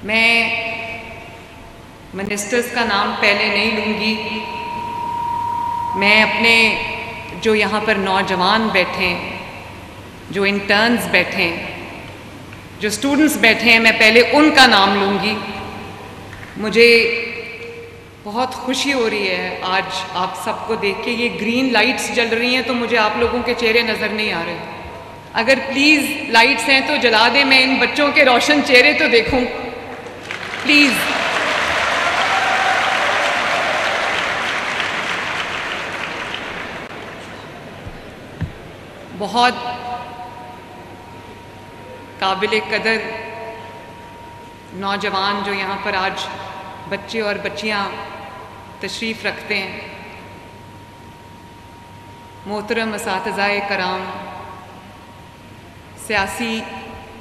मैं मिनिस्टर्स का नाम पहले नहीं लूँगी। मैं अपने जो यहाँ पर नौजवान बैठे हैं, जो इंटर्न्स बैठे हैं, जो स्टूडेंट्स बैठे हैं, मैं पहले उनका नाम लूँगी। मुझे बहुत खुशी हो रही है आज आप सबको देख के। ये ग्रीन लाइट्स जल रही हैं तो मुझे आप लोगों के चेहरे नज़र नहीं आ रहे। अगर प्लीज़ लाइट्स हैं तो जला दें, मैं इन बच्चों के रोशन चेहरे तो देखूं प्लीज़। बहुत काबिल कदर नौजवान जो यहाँ पर आज बच्चे और बच्चियाँ तशरीफ़ रखते हैं, मोहतरम असातिज़ाए कराम, सियासी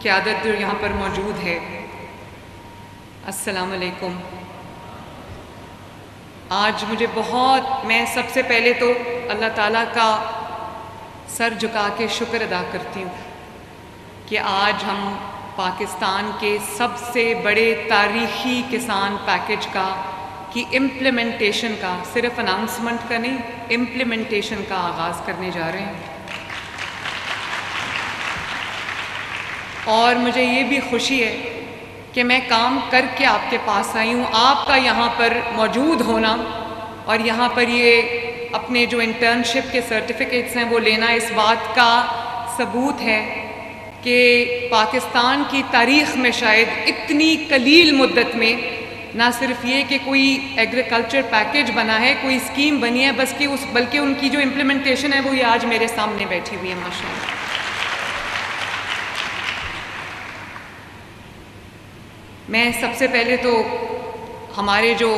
क़यादत जो यहाँ पर मौजूद है, अस्सलाम वालेकुम। आज मुझे मैं सबसे पहले तो अल्लाह ताला का सर झुका के शुक्र अदा करती हूँ कि आज हम पाकिस्तान के सबसे बड़े तारीख़ी किसान पैकेज की इम्प्लीमेंटेशन का, सिर्फ अनाउंसमेंट का नहीं, इम्प्लीमेंटेशन का आगाज़ करने जा रहे हैं। और मुझे ये भी खुशी है कि मैं काम करके आपके पास आई हूँ। आपका यहाँ पर मौजूद होना और यहाँ पर ये अपने जो इंटर्नशिप के सर्टिफिकेट्स हैं वो लेना इस बात का सबूत है कि पाकिस्तान की तारीख़ में शायद इतनी कलील मुद्दत में ना सिर्फ ये कि कोई एग्रीकल्चर पैकेज बना है, कोई स्कीम बनी है, बल्कि उनकी जो इम्प्लीमेंटेशन है वो ये आज मेरे सामने बैठी हुई है माशाअल्लाह। मैं सबसे पहले तो हमारे जो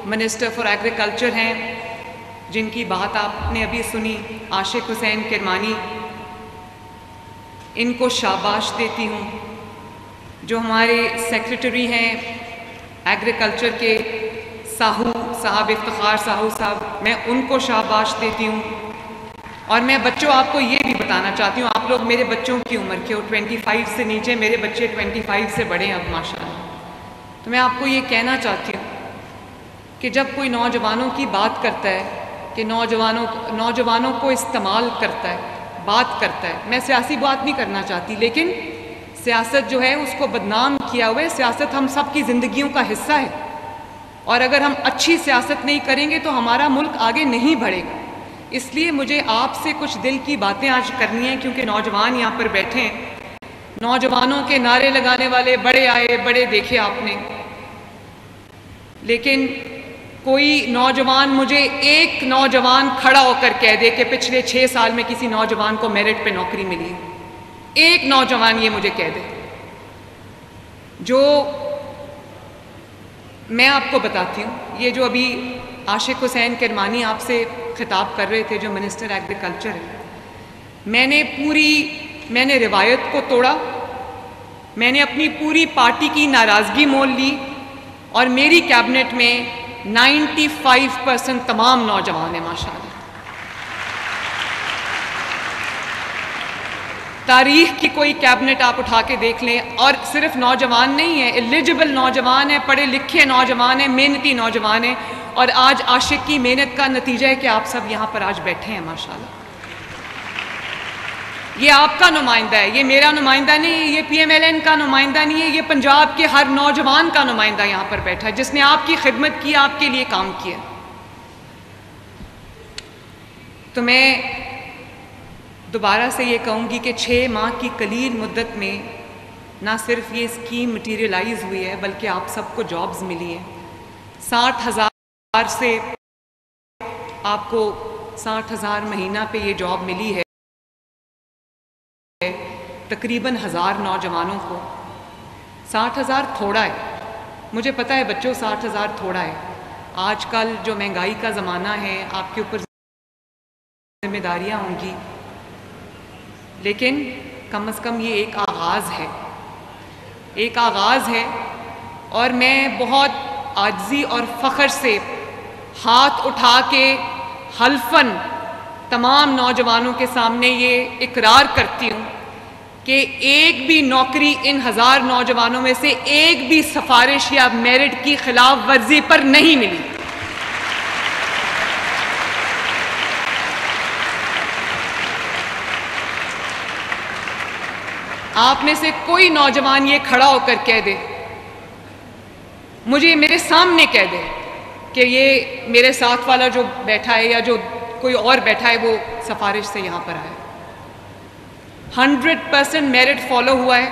मिनिस्टर फॉर एग्रीकल्चर हैं, जिनकी बात आपने अभी सुनी, आशिक हुसैन किरमानी, इनको शाबाश देती हूँ। जो हमारे सेक्रेटरी हैं एग्रीकल्चर के, साहू साहब, इफ्तिखार साहू साहब, मैं उनको शाबाश देती हूँ। और मैं बच्चों आपको ये भी बताना चाहती हूँ, आप लोग मेरे बच्चों की उम्र के हो, 25 से नीचे, मेरे बच्चे 25 से बड़े हैं अब माशाअल्लाह। तो मैं आपको ये कहना चाहती हूँ कि जब कोई नौजवानों की बात करता है, कि नौजवानों को इस्तेमाल करता है, बात करता है, मैं सियासी बात नहीं करना चाहती, लेकिन सियासत जो है उसको बदनाम किया हुआ है। सियासत हम सब की ज़िंदगियों का हिस्सा है और अगर हम अच्छी सियासत नहीं करेंगे तो हमारा मुल्क आगे नहीं बढ़ेगा। इसलिए मुझे आपसे कुछ दिल की बातें आज करनी है, क्योंकि नौजवान यहाँ पर बैठे हैं। नौजवानों के नारे लगाने वाले बड़े आए बड़े देखे आपने, लेकिन कोई नौजवान, मुझे एक नौजवान खड़ा होकर कह दे कि पिछले 6 साल में किसी नौजवान को मेरिट पे नौकरी मिली है, एक नौजवान ये मुझे कह दे। जो मैं आपको बताती हूँ, ये जो अभी आशिक हुसैन किरमानी आपसे खिताब कर रहे थे, जो मिनिस्टर एग्रीकल्चर है, मैंने रिवायत को तोड़ा, मैंने अपनी पूरी पार्टी की नाराज़गी मोल ली और मेरी कैबिनेट में 95% तमाम नौजवान हैं माशाअल्लाह। तारीख़ की कोई कैबिनेट आप उठा के देख लें, और सिर्फ नौजवान नहीं है, एलिजिबल नौजवान है, पढ़े लिखे नौजवान है, मेहनती नौजवान है। और आज आशिक की मेहनत का नतीजा है कि आप सब यहाँ पर आज बैठे हैं माशाअल्लाह। ये आपका नुमाइंदा है, ये मेरा नुमाइंदा नहीं है, ये PMLN का नुमाइंदा नहीं है, ये पंजाब के हर नौजवान का नुमाइंदा यहाँ पर बैठा है, जिसने आपकी खिदमत की, आपके लिए काम किया। तो मैं दोबारा से ये कहूँगी कि 6 माह की कलील मुद्दत में ना सिर्फ ये स्कीम मटीरियलाइज हुई है, बल्कि आप सबको जॉब्स मिली हैं। 60,000 से आपको 60,000 महीना पे ये जॉब मिली है तकरीबन 1000 नौजवानों को। 60,000 थोड़ा है, मुझे पता है बच्चों, 60,000 थोड़ा है। आजकल जो महंगाई का ज़माना है, आपके ऊपर जिम्मेदारियाँ होंगी, लेकिन कम से कम ये एक आगाज़ है, एक आगाज़ है। और मैं बहुत आजिज़ी और फ़ख्र से हाथ उठा के हल्फन तमाम नौजवानों के सामने ये इकरार करती हूँ कि एक भी नौकरी इन 1000 नौजवानों में से एक भी सिफारिश या मेरिट की खिलाफ वर्जी पर नहीं मिली। आप में से कोई नौजवान ये खड़ा होकर कह दे, मुझे मेरे सामने कह दे कि ये मेरे साथ वाला जो बैठा है या जो कोई और बैठा है वो सिफारिश से यहाँ पर आया। 100% मेरिट फॉलो हुआ है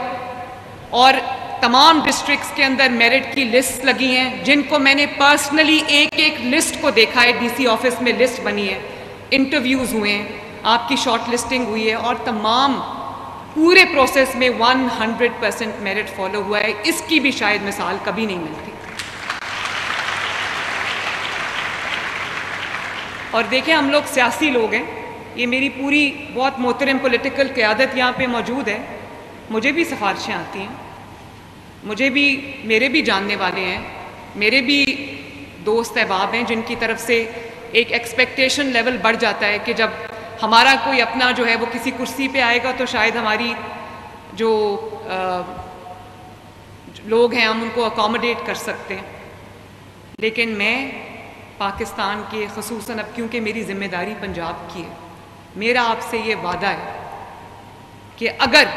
और तमाम डिस्ट्रिक्ट्स के अंदर मेरिट की लिस्ट लगी हैं, जिनको मैंने पर्सनली एक एक लिस्ट को देखा है। डीसी ऑफिस में लिस्ट बनी है, इंटरव्यूज़ हुए हैं, आपकी शॉर्ट लिस्टिंग हुई है और तमाम पूरे प्रोसेस में 100% मेरिट फॉलो हुआ है। इसकी भी शायद मिसाल कभी नहीं मिलती। और देखें, हम लोग सियासी लोग हैं, ये मेरी पूरी बहुत मोहतरम पॉलिटिकल क़यादत यहाँ पे मौजूद है। मुझे भी सिफारिशें आती हैं, मुझे भी, मेरे भी जानने वाले हैं, मेरे भी दोस्त अहबाब हैं जिनकी तरफ से एक एक्सपेक्टेशन लेवल बढ़ जाता है कि जब हमारा कोई अपना जो है वो किसी कुर्सी पे आएगा तो शायद हमारी जो लोग हैं हम उनको अकोमोडेट कर सकते हैं। लेकिन मैं पाकिस्तान के, ख़ुसूसन अब क्योंकि मेरी ज़िम्मेदारी पंजाब की है, मेरा आपसे ये वादा है कि अगर,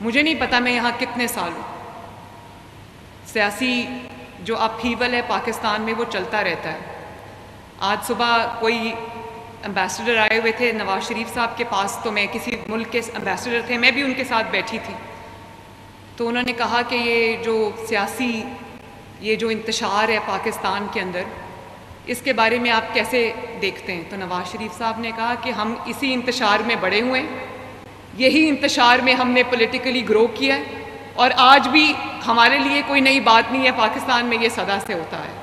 मुझे नहीं पता मैं यहाँ कितने साल हूँ, सियासी जो अपहीवल है पाकिस्तान में वो चलता रहता है। आज सुबह कोई एम्बेसडर आए हुए थे नवाज शरीफ साहब के पास, तो मैं किसी मुल्क के एम्बेसडर थे, मैं भी उनके साथ बैठी थी, तो उन्होंने कहा कि ये जो सियासी, ये जो इंतशार है पाकिस्तान के अंदर, इसके बारे में आप कैसे देखते हैं? तो नवाज शरीफ साहब ने कहा कि हम इसी इंतशार में बड़े हुए हैं, यही इंतशार में हमने पॉलिटिकली ग्रो किया है और आज भी हमारे लिए कोई नई बात नहीं है, पाकिस्तान में ये सदा से होता है।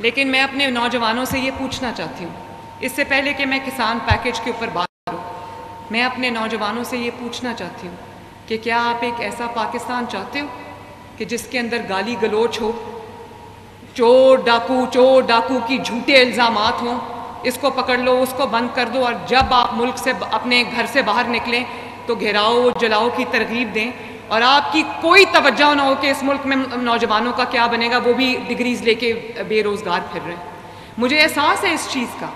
लेकिन मैं अपने नौजवानों से ये पूछना चाहती हूँ, इससे पहले कि मैं किसान पैकेज के ऊपर बात करूँ, मैं अपने नौजवानों से ये पूछना चाहती हूँ कि क्या आप एक ऐसा पाकिस्तान चाहते हो कि जिसके अंदर गाली गलोच हो, चोर डाकू की झूठे इल्ज़ामात हों, इसको पकड़ लो, उसको बंद कर दो, और जब आप मुल्क से, अपने घर से बाहर निकलें तो घेराओ जलाओ की तरगीब दें, और आपकी कोई तवज्जो ना हो कि इस मुल्क में नौजवानों का क्या बनेगा, वो भी डिग्रीज़ लेके बेरोज़गार फिर रहे हैं। मुझे एहसास है इस चीज़ का,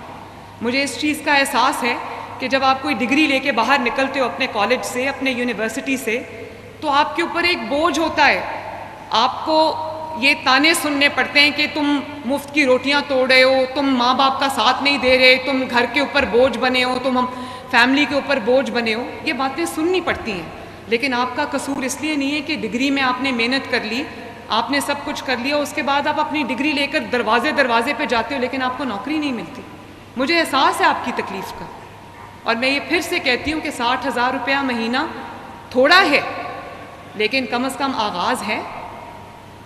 मुझे इस चीज़ का एहसास है कि जब आप कोई डिग्री लेके बाहर निकलते हो अपने कॉलेज से, अपने यूनिवर्सिटी से, तो आपके ऊपर एक बोझ होता है। आपको ये ताने सुनने पड़ते हैं कि तुम मुफ्त की रोटियां तोड़ रहे हो, तुम माँ बाप का साथ नहीं दे रहे, तुम घर के ऊपर बोझ बने हो, तुम हम फैमिली के ऊपर बोझ बने हो। ये बातें सुननी पड़ती हैं, लेकिन आपका कसूर इसलिए नहीं है कि डिग्री में आपने मेहनत कर ली, आपने सब कुछ कर लिया, उसके बाद आप अपनी डिग्री लेकर दरवाजे पे जाते हो लेकिन आपको नौकरी नहीं मिलती। मुझे एहसास है आपकी तकलीफ़ का, और मैं ये फिर से कहती हूँ कि 60,000 रुपया महीना थोड़ा है, लेकिन कम से कम आगाज़ है,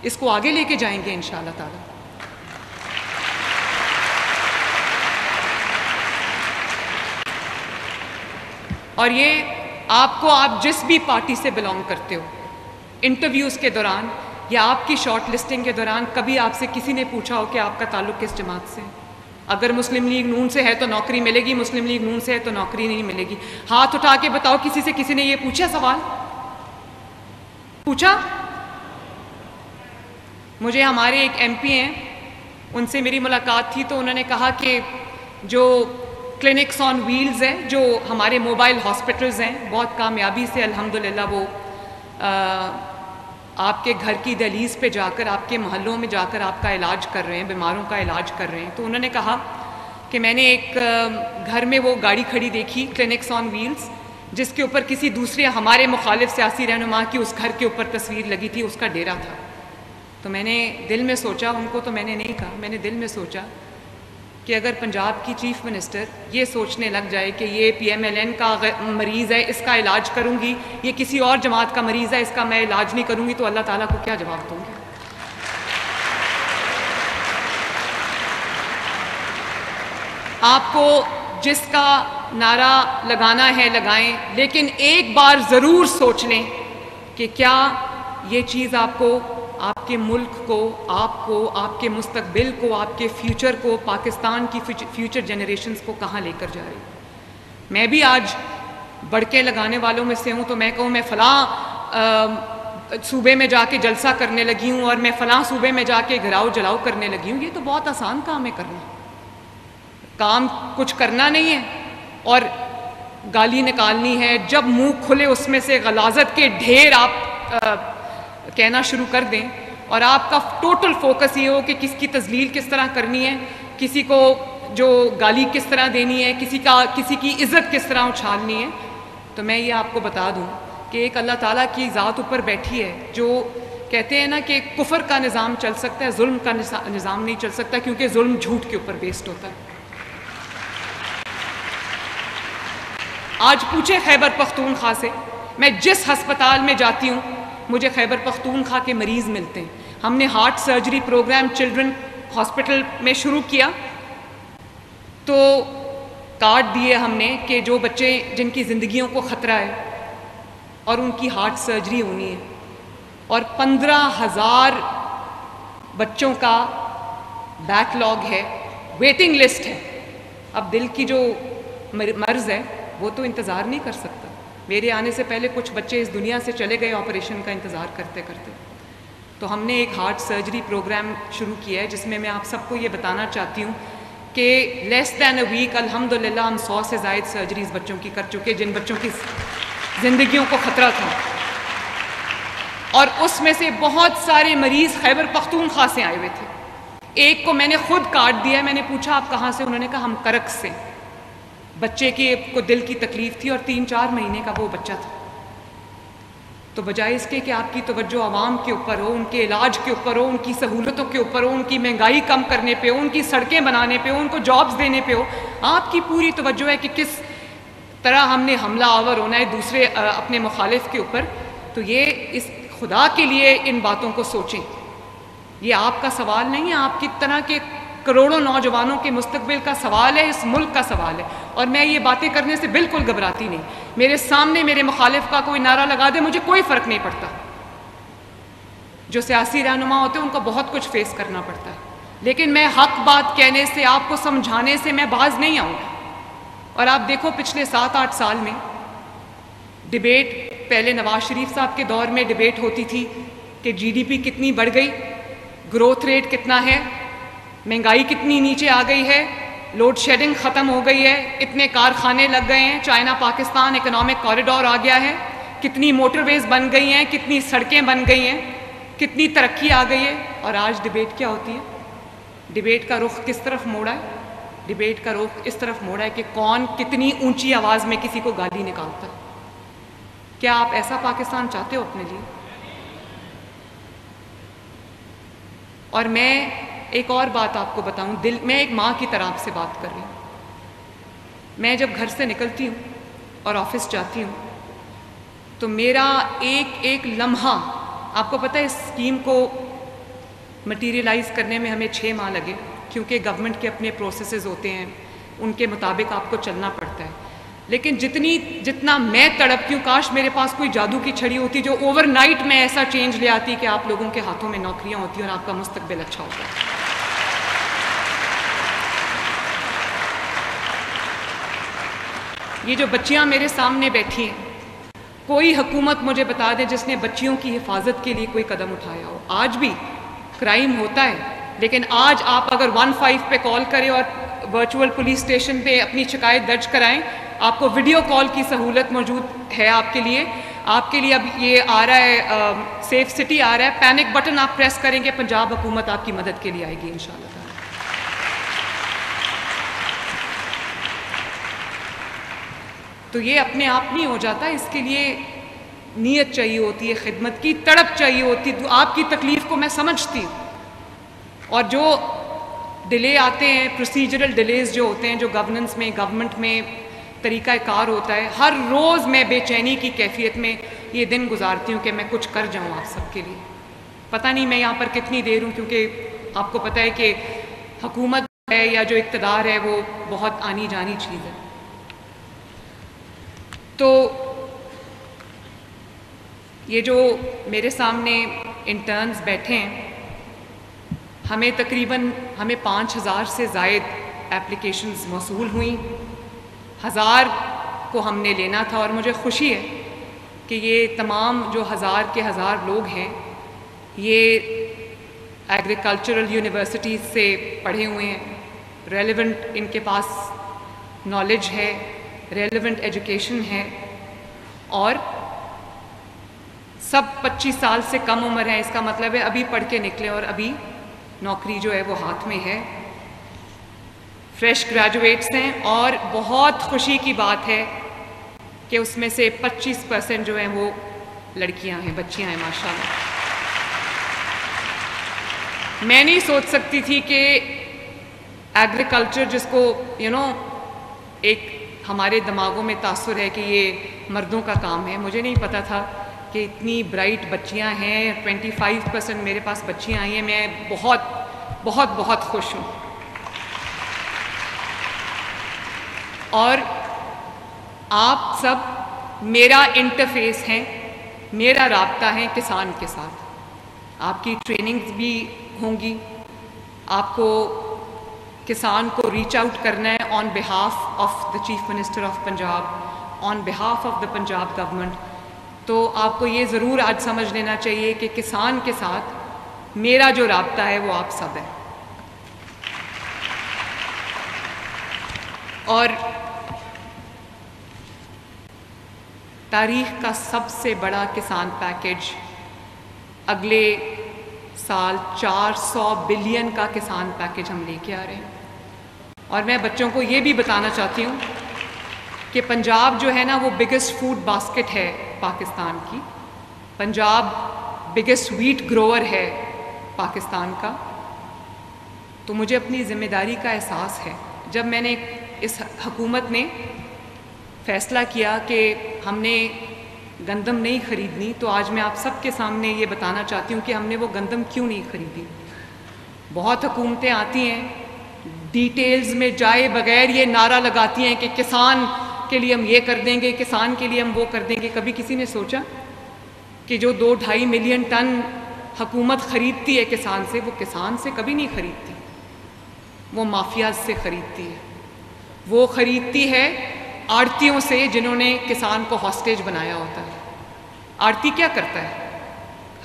इसको आगे लेके जाएंगे इंशाअल्लाह ताला। और ये आपको, आप जिस भी पार्टी से बिलोंग करते हो, इंटरव्यूज़ के दौरान या आपकी शॉर्ट लिस्टिंग के दौरान कभी आपसे किसी ने पूछा हो कि आपका ताल्लुक़ किस जमात से है? अगर मुस्लिम लीग नून से है तो नौकरी मिलेगी, मुस्लिम लीग नून से है तो नौकरी नहीं मिलेगी। हाथ उठा के बताओ किसी से, किसी ने ये पूछा, सवाल पूछा? मुझे हमारे एक एमपी हैं, उनसे मेरी मुलाकात थी, तो उन्होंने कहा कि जो क्लिनिक्स ऑन व्हील्स हैं, जो हमारे मोबाइल हॉस्पिटल्स हैं, बहुत कामयाबी से अल्हम्दुलिल्लाह वो आपके घर की दहलीज़ पे जाकर, आपके मोहल्लों में जाकर आपका इलाज कर रहे हैं, बीमारों का इलाज कर रहे हैं। तो उन्होंने कहा कि मैंने एक घर में वो गाड़ी खड़ी देखी, क्लिनिक्स ऑन व्हील्स, जिसके ऊपर किसी दूसरे हमारे मुखालिफ सियासी रहनुमा की उस घर के ऊपर तस्वीर लगी थी, उसका डेरा था। तो मैंने दिल में सोचा, उनको तो मैंने नहीं कहा, मैंने दिल में सोचा कि अगर पंजाब की चीफ़ मिनिस्टर ये सोचने लग जाए कि ये PMLN का मरीज़ है, इसका इलाज करूँगी, ये किसी और जमात का मरीज़ है, इसका मैं इलाज नहीं करूँगी, तो अल्लाह ताला को क्या जवाब दूँगी? आपको जिसका नारा लगाना है लगाएं, लेकिन एक बार ज़रूर सोच लें कि क्या ये चीज़ आपको आपके मुल्क को, आपको, आपके मुस्तकबिल को, आपके फ्यूचर को, पाकिस्तान की फ्यूचर जनरेशन्स को कहाँ लेकर जा रही है। मैं भी आज बड़के लगाने वालों में से हूँ, तो मैं कहूँ मैं फ़लाँ सूबे में जाके जलसा करने लगी हूँ और मैं फ़लाँ सूबे में जाके घिराव जलाव करने लगी हूँ, ये तो बहुत आसान काम है करना। काम कुछ करना नहीं है और गाली निकालनी है। जब मुंह खुले उसमें से गलाजत के ढेर आप कहना शुरू कर दें और आपका टोटल फोकस ये हो कि किसकी तजलील किस तरह करनी है, किसी को जो गाली किस तरह देनी है, किसी की इज़्ज़त किस तरह उछालनी है, तो मैं ये आपको बता दूं कि एक अल्लाह ताला की ज़ात ऊपर बैठी है जो कहते हैं ना कि कुफर का निज़ाम चल सकता है, जुल्म का निज़ाम नहीं चल सकता, क्योंकि जुल्म झूठ के ऊपर बेस्ड होता है। आज पूछे खैबर पख्तूनख्वा से, मैं जिस हस्पताल में जाती हूँ मुझे खैबर पख्तूनख्वा के मरीज़ मिलते हैं। हमने heart surgery programme children hospital में शुरू किया, तो कार्ड दिए हमने कि जो बच्चे जिनकी ज़िंदगियों को ख़तरा है और उनकी हार्ट सर्जरी होनी है, और 15,000 बच्चों का बैकलॉग है, वेटिंग लिस्ट है। अब दिल की जो मर्ज़ है वो तो इंतज़ार नहीं कर सकता। मेरे आने से पहले कुछ बच्चे इस दुनिया से चले गए ऑपरेशन का इंतज़ार करते करते। तो हमने एक हार्ट सर्जरी प्रोग्राम शुरू किया है जिसमें मैं आप सबको ये बताना चाहती हूँ कि लेस दैन अ वीक अल्हम्दुलिल्लाह हम 100 से ज़ायद सर्जरीज़ बच्चों की कर चुके, जिन बच्चों की ज़िंदगियों को ख़तरा था। और उसमें से बहुत सारे मरीज़ खैबर पख्तूनख्वा से आए हुए थे। एक को मैंने खुद कार्ड दिया, मैंने पूछा आप कहाँ से, उन्होंने कहा हम करक से। बच्चे की को दिल की तकलीफ़ थी और 3-4 महीने का वो बच्चा था। तो बजाय इसके कि आपकी तवज्जो आवाम के ऊपर हो, उनके इलाज के ऊपर हो, उनकी सहूलतों के ऊपर हो, उनकी महंगाई कम करने पे हो, उनकी सड़कें बनाने पे हो, उनको जॉब्स देने पे हो, आपकी पूरी तवज्जो है कि किस तरह हमने हमला आवर होना है दूसरे अपने मुखालिफ के ऊपर। तो ये इस खुदा के लिए इन बातों को सोचें। ये आपका सवाल नहीं है, आपकी तरह के करोड़ों नौजवानों के मुस्तकबिल का सवाल है, इस मुल्क का सवाल है। और मैं ये बातें करने से बिल्कुल घबराती नहीं। मेरे सामने मेरे मुखालिफ का कोई नारा लगा दे, मुझे कोई फ़र्क नहीं पड़ता। जो सियासी रहनुमा होते हैं उनको बहुत कुछ फेस करना पड़ता है, लेकिन मैं हक बात कहने से, आपको समझाने से मैं बाज नहीं आऊँगी। और आप देखो पिछले 7-8 साल में डिबेट, पहले नवाज शरीफ साहब के दौर में डिबेट होती थी कि जीडीपी कितनी बढ़ गई, ग्रोथ रेट कितना है, महंगाई कितनी नीचे आ गई है, लोड शेडिंग ख़त्म हो गई है, इतने कारखाने लग गए हैं, चाइना पाकिस्तान इकोनॉमिक कॉरिडोर आ गया है, कितनी मोटरवेज बन गई हैं, कितनी सड़कें बन गई हैं, कितनी तरक्की आ गई है। और आज डिबेट क्या होती है? डिबेट का रुख किस तरफ मोड़ा है? डिबेट का रुख इस तरफ मोड़ा है कि कौन कितनी ऊंची आवाज़ में किसी को गाली निकालता है। क्या आप ऐसा पाकिस्तान चाहते हो अपने लिए? और मैं एक और बात आपको बताऊं, मैं एक माँ की तरह आपसे बात कर रही हूँ। मैं जब घर से निकलती हूँ और ऑफिस जाती हूँ तो मेरा एक एक लम्हा, आपको पता है इस स्कीम को मटीरियलाइज़ करने में हमें 6 माह लगे, क्योंकि गवर्नमेंट के अपने प्रोसेसेस होते हैं, उनके मुताबिक आपको चलना पड़ता है। लेकिन जितना मैं तड़पती हूँ, काश मेरे पास कोई जादू की छड़ी होती जो ओवरनाइट में ऐसा चेंज ले आती कि आप लोगों के हाथों में नौकरियाँ होती और आपका मुस्तकबिल अच्छा होता है। ये जो बच्चियाँ मेरे सामने बैठी हैं, कोई हुकूमत मुझे बता दे जिसने बच्चियों की हिफाजत के लिए कोई कदम उठाया हो। आज भी क्राइम होता है, लेकिन आज आप अगर 15 पे कॉल करें और वर्चुअल पुलिस स्टेशन पे अपनी शिकायत दर्ज कराएं, आपको वीडियो कॉल की सहूलत मौजूद है आपके लिए। अब ये आ रहा है, सेफ सिटी आ रहा है, पैनिक बटन आप प्रेस करेंगे, पंजाब हुकूमत आपकी मदद के लिए आएगी इंशाअल्लाह। तो ये अपने आप नहीं हो जाता, इसके लिए नीयत चाहिए होती है, खिदमत की तड़प चाहिए होती है। आपकी तकलीफ़ को मैं समझती हूँ, और जो डिले आते हैं, प्रोसीजरल डिलेज़ जो होते हैं, जो गवर्नमेंट में तरीक़ा कार होता है, हर रोज़ मैं बेचैनी की कैफियत में ये दिन गुजारती हूँ कि मैं कुछ कर जाऊँ आप सबके लिए। पता नहीं मैं यहाँ पर कितनी देर हूँ, क्योंकि आपको पता है कि हुकूमत है या जो इक़्तिदार है वो बहुत आनी जानी चीज़ है। तो ये जो मेरे सामने इंटर्न्स बैठे हैं, हमें तकरीबन 5,000 से ज़ायद एप्लीकेशंस मौसूल हुई। 1,000 को हमने लेना था और मुझे खुशी है कि ये तमाम जो 1,000 के 1,000 लोग हैं ये एग्रीकल्चरल यूनिवर्सिटीज़ से पढ़े हुए हैं, रेलेवेंट इनके पास नॉलेज है, रेलेवेंट एजुकेशन है और सब 25 साल से कम उम्र है। इसका मतलब है अभी पढ़ के निकले और अभी नौकरी जो है वो हाथ में है, फ्रेश ग्रेजुएट्स हैं। और बहुत खुशी की बात है कि उसमें से 25% जो हैं वो लड़कियां हैं, बच्चियां हैं माशाल्लाह। मैं नहीं सोच सकती थी कि एग्रीकल्चर जिसको एक हमारे दिमागों में तासुर है कि ये मर्दों का काम है, मुझे नहीं पता था कि इतनी ब्राइट बच्चियां हैं। 25% मेरे पास बच्चियां आई हैं। मैं बहुत बहुत बहुत खुश हूँ। और आप सब मेरा इंटरफेस हैं, मेरा राब्ता है किसान के साथ। आपकी ट्रेनिंग्स भी होंगी, आपको किसान को रीच आउट करना है on behalf of the chief minister of Punjab, on behalf of the Punjab government. तो आपको ये ज़रूर आज समझ लेना चाहिए कि किसान के साथ मेरा जो राब्ता है वो आप सब है। और तारीख का सबसे बड़ा किसान पैकेज अगले साल 400 बिलियन का किसान पैकेज हम लेके आ रहे हैं। और मैं बच्चों को ये भी बताना चाहती हूँ कि पंजाब जो है ना वो बिगेस्ट फूड बास्केट है पाकिस्तान की। पंजाब बिगेस्ट व्हीट ग्रोअर है पाकिस्तान का। तो मुझे अपनी ज़िम्मेदारी का एहसास है। जब मैंने इस हुकूमत ने फ़ैसला किया कि हमने गंदम नहीं ख़रीदनी, तो आज मैं आप सबके सामने ये बताना चाहती हूँ कि हमने वो गंदम क्यों नहीं ख़रीदी। बहुत हुकूमतें आती हैं, डिटेल्स में जाए बगैर ये नारा लगाती हैं कि किसान के लिए हम ये कर देंगे, किसान के लिए हम वो कर देंगे। कभी किसी ने सोचा कि जो 2-2.5 मिलियन टन हुकूमत ख़रीदती है किसान से, वो किसान से कभी नहीं ख़रीदती, वो माफियाज से ख़रीदती है। वो ख़रीदती है आड़तियों से जिन्होंने किसान को हॉस्टेज बनाया होता है। आड़ती क्या करता है?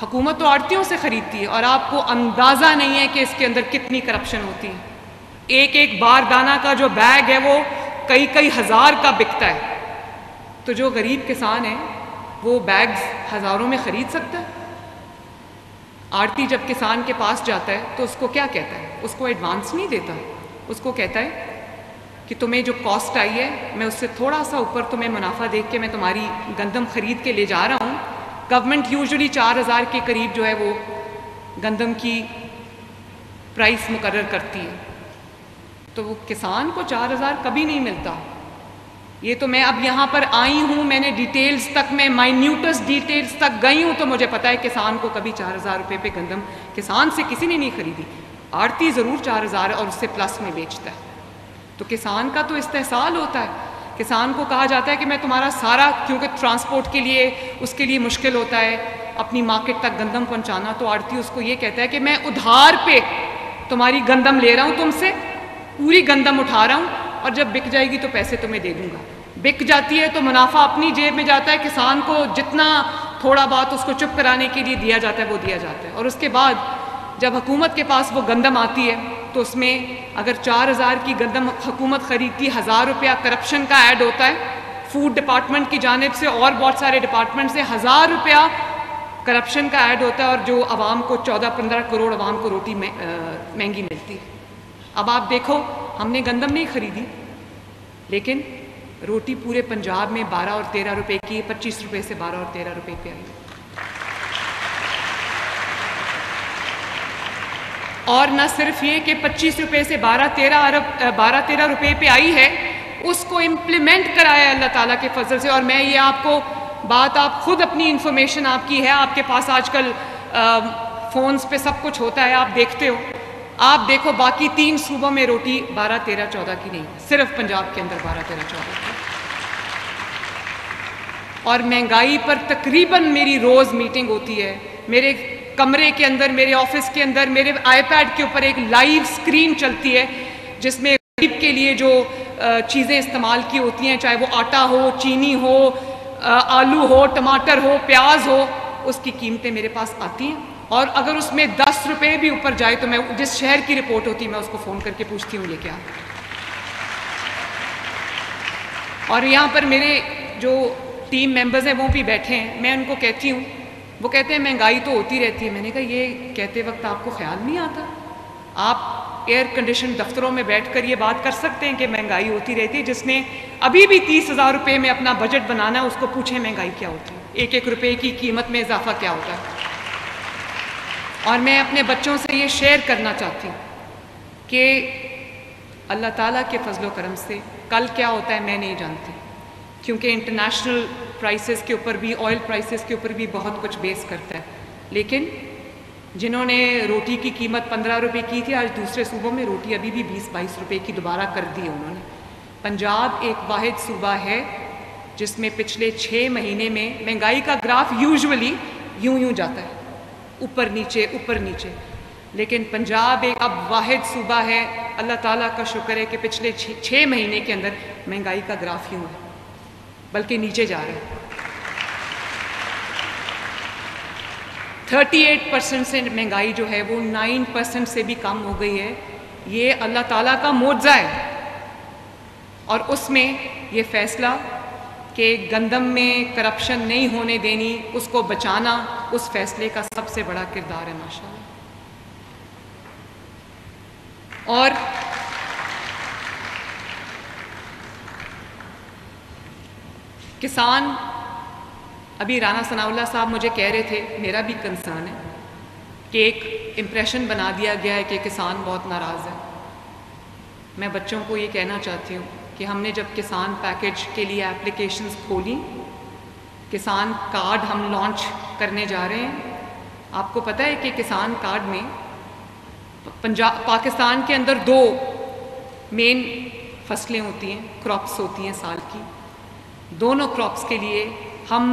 हुकूमत तो आड़तियों से ख़रीदती है और आपको अंदाज़ा नहीं है कि इसके अंदर कितनी करप्शन होती है। एक एक बारदाना का जो बैग है वो कई कई हज़ार का बिकता है। तो जो गरीब किसान है वो बैग्स हज़ारों में ख़रीद सकता है। आड़ती जब किसान के पास जाता है तो उसको क्या कहता है? उसको एडवांस नहीं देता, उसको कहता है कि तुम्हें जो कॉस्ट आई है मैं उससे थोड़ा सा ऊपर तुम्हें मुनाफा देख के मैं तुम्हारी गंदम ख़रीद के ले जा रहा हूँ। गवर्नमेंट यूजुअली 4,000 के करीब जो है वो गंदम की प्राइस मुकर्रर करती है। तो वो किसान को 4,000 कभी नहीं मिलता। ये तो मैं अब यहाँ पर आई हूँ, मैंने डिटेल्स तक में माइन्यूटस डिटेल्स तक गई हूँ, तो मुझे पता है किसान को कभी 4,000 रुपये पे गंदम किसान से किसी ने नहीं ख़रीदी। आड़ती ज़रूर 4,000 और उससे प्लस में बेचता है। तो किसान का तो इस्तेहसाल होता है। किसान को कहा जाता है कि मैं तुम्हारा सारा, क्योंकि ट्रांसपोर्ट के लिए उसके लिए मुश्किल होता है अपनी मार्केट तक गंदम पहुंचाना, तो आड़ती उसको ये कहता है कि मैं उधार पे तुम्हारी गंदम ले रहा हूँ तुमसे, पूरी गंदम उठा रहा हूँ और जब बिक जाएगी तो पैसे तुम्हें दे दूँगा। बिक जाती है तो मुनाफा अपनी जेब में जाता है, किसान को जितना थोड़ा बहुत उसको चुप कराने के लिए दिया जाता है वो दिया जाता है। और उसके बाद जब हुकूमत के पास वो गंदम आती है तो उसमें अगर 4,000 की गंदम हुकूमत ख़रीदती, 1,000 रुपया करप्शन का ऐड होता है फूड डिपार्टमेंट की जानिब से और बहुत सारे डिपार्टमेंट से, 1,000 रुपया करप्शन का ऐड होता है और जो आवाम को 14-15 करोड़ आवाम को रोटी महंगी मिलती है। अब आप देखो, हमने गंदम नहीं ख़रीदी लेकिन रोटी पूरे पंजाब में 12 और 13 रुपये की, 25 रुपये से 12 और 13 रुपये पे आई। और न सिर्फ ये कि 25 रुपये से 12-13 रुपये पे आई है, उसको इम्प्लीमेंट कराया अल्लाह ताला के फजल से। और मैं ये आपको बात, आप खुद अपनी इंफॉर्मेशन आपकी है, आपके पास आजकल फ़ोन्स पे सब कुछ होता है, आप देखते हो। आप देखो बाकी 3 सूबों में रोटी 12-13-14 की नहीं, सिर्फ पंजाब के अंदर 12-13-14 की। और महंगाई पर तकरीबन मेरी रोज़ मीटिंग होती है। मेरे कमरे के अंदर, मेरे ऑफिस के अंदर, मेरे आईपैड के ऊपर एक लाइव स्क्रीन चलती है जिसमें गरीब के लिए जो चीज़ें इस्तेमाल की होती हैं, चाहे वो आटा हो, चीनी हो, आलू हो, टमाटर हो, प्याज हो, उसकी कीमतें मेरे पास आती हैं। और अगर उसमें 10 रुपये भी ऊपर जाए तो मैं जिस शहर की रिपोर्ट होती है मैं उसको फ़ोन करके पूछती हूँ ये क्या। और यहाँ पर मेरे जो टीम मेंबर्स हैं वो भी बैठे हैं, मैं उनको कहती हूँ, वो कहते हैं महंगाई तो होती रहती है। मैंने कहा ये कहते वक्त आपको ख्याल नहीं आता? आप एयर कंडीशन दफ्तरों में बैठकर ये बात कर सकते हैं कि महंगाई होती रहती है। जिसने अभी भी 30,000 रुपये में अपना बजट बनाना है उसको पूछें महंगाई क्या होती है, एक एक रुपये की कीमत में इजाफा क्या होता है। और मैं अपने बच्चों से ये शेयर करना चाहती हूँ कि अल्लाह ताला के फजलो करम से कल क्या होता है मैं नहीं जानती, क्योंकि इंटरनेशनल प्राइसेस के ऊपर भी, ऑयल प्राइसेस के ऊपर भी बहुत कुछ बेस करता है। लेकिन जिन्होंने रोटी की कीमत 15 रुपये की थी, आज दूसरे सूबों में रोटी अभी भी 20-22 रुपये की दोबारा कर दी है उन्होंने। पंजाब एक वाहिद सूबा है जिसमें पिछले 6 महीने में महंगाई का ग्राफ यूजुअली यूं जाता है, ऊपर नीचे ऊपर नीचे, लेकिन पंजाब एक अब वाहिद सूबा है, अल्लाह ताला का शुक्र है कि पिछले 6 महीने के अंदर महंगाई का ग्राफ यूं है, बल्कि नीचे जा रहा है। 38% से महंगाई जो है वो 9% से भी कम हो गई है। ये अल्लाह ताला का मोज़ा है। और उसमें ये फैसला कि गंदम में करप्शन नहीं होने देनी, उसको बचाना, उस फैसले का सबसे बड़ा किरदार है माशाअल्लाह। और किसान, अभी राना सनाउल्लाह साहब मुझे कह रहे थे, मेरा भी कंसर्न है कि एक इम्प्रेशन बना दिया गया है कि किसान बहुत नाराज़ है। मैं बच्चों को ये कहना चाहती हूँ कि हमने जब किसान पैकेज के लिए एप्लीकेशंस खोली, किसान कार्ड हम लॉन्च करने जा रहे हैं। आपको पता है कि किसान कार्ड में पाकिस्तान के अंदर 2 मेन फसलें होती हैं, क्रॉप्स होती हैं साल की। दोनों क्रॉप्स के लिए हम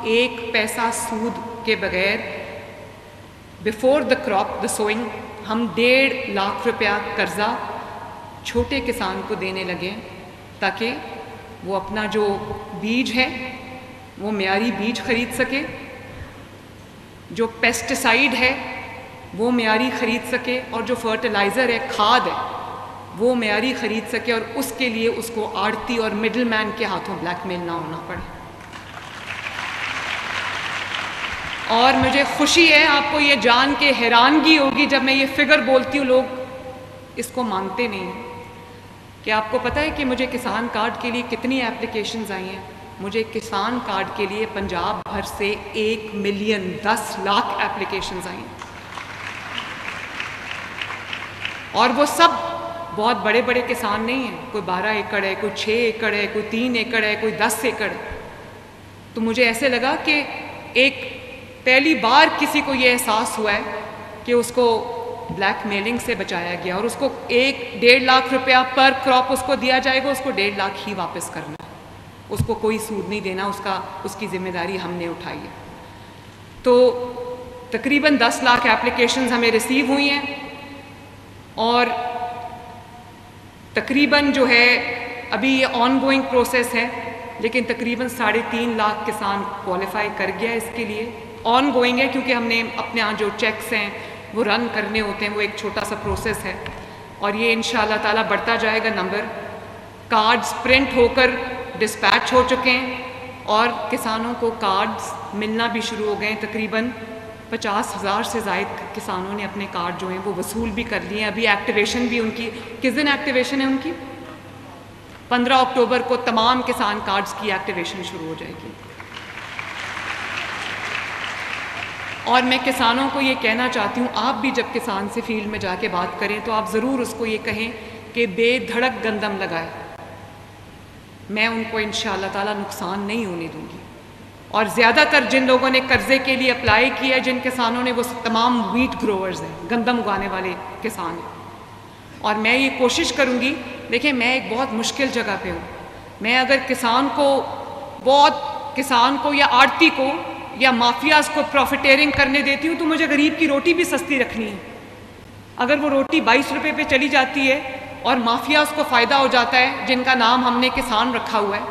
1 पैसा सूद के बगैर before the crop the sowing हम 1.5 लाख रुपया कर्जा छोटे किसान को देने लगे, ताकि वो अपना जो बीज है वो मियारी बीज खरीद सके, जो पेस्टिसाइड है वो मियारी खरीद सके, और जो फर्टिलाइज़र है, खाद है, वो मियारी खरीद सके, और उसके लिए उसको आड़ती और मिडल मैन के हाथों ब्लैकमेल ना होना पड़े। और मुझे खुशी है, आपको ये जान के हैरानगी होगी जब मैं ये फिगर बोलती हूँ, लोग इसको मानते नहीं हैं, कि आपको पता है कि मुझे किसान कार्ड के लिए कितनी एप्लीकेशंस आई हैं। मुझे किसान कार्ड के लिए पंजाब भर से 1 मिलियन 10 लाख एप्लीकेशंस आई हैं, और वो सब बहुत बड़े बड़े किसान नहीं हैं। कोई 12 एकड़ है, कोई 6 एकड़ है, कोई 3 एकड़ है, कोई 10 एकड़ है। तो मुझे ऐसे लगा कि एक पहली बार किसी को ये एहसास हुआ है कि उसको ब्लैकमेलिंग से बचाया गया, और उसको 1-1.5 लाख रुपया पर क्रॉप उसको दिया जाएगा, उसको 1.5 लाख ही वापस करना है, उसको कोई सूद नहीं देना, उसकी जिम्मेदारी हमने उठाई है। तो तकरीबन 10 लाख एप्लीकेशंस हमें रिसीव हुई हैं, और तकरीबन जो है अभी ये ऑनगोइंग प्रोसेस है, लेकिन तकरीबन 3.5 लाख किसान क्वालिफाई कर गया है। इसके लिए ऑनगोइंग है, क्योंकि हमने अपने यहाँ जो चेक्स हैं वो रन करने होते हैं, वो एक छोटा सा प्रोसेस है, और ये इंशाअल्लाह ताला बढ़ता जाएगा नंबर। कार्ड्स प्रिंट होकर डिस्पैच हो चुके हैं, और किसानों को कार्ड्स मिलना भी शुरू हो गए हैं। तकरीबन 50,000 से ज़ायद किसानों ने अपने कार्ड जो हैं वो वसूल भी कर लिए हैं। अभी एक्टिवेशन भी उनकी, किस दिन एक्टिवेशन है उनकी? 15 अक्टूबर को तमाम किसान कार्ड्स की एक्टिवेशन शुरू हो जाएगी। और मैं किसानों को ये कहना चाहती हूँ, आप भी जब किसान से फील्ड में जाके बात करें तो आप ज़रूर उसको ये कहें कि बेधड़क गंदम लगाए। मैं उनको इंशाअल्लाह ताला नुकसान नहीं होने दूँगी। और ज़्यादातर जिन लोगों ने कर्ज़े के लिए अप्लाई किया, जिन किसानों ने, वो तमाम वीट ग्रोवर्स हैं, गंदम उगाने वाले किसान हैं। और मैं ये कोशिश करूँगी, देखिए मैं एक बहुत मुश्किल जगह पे हूँ। मैं अगर किसान को या आड़ती को या माफियाज को प्रॉफिटेरिंग करने देती हूँ तो मुझे गरीब की रोटी भी सस्ती रखनी है। अगर वो रोटी 22 रुपये पे चली जाती है और माफियाज को फ़ायदा हो जाता है, जिनका नाम हमने किसान रखा हुआ है,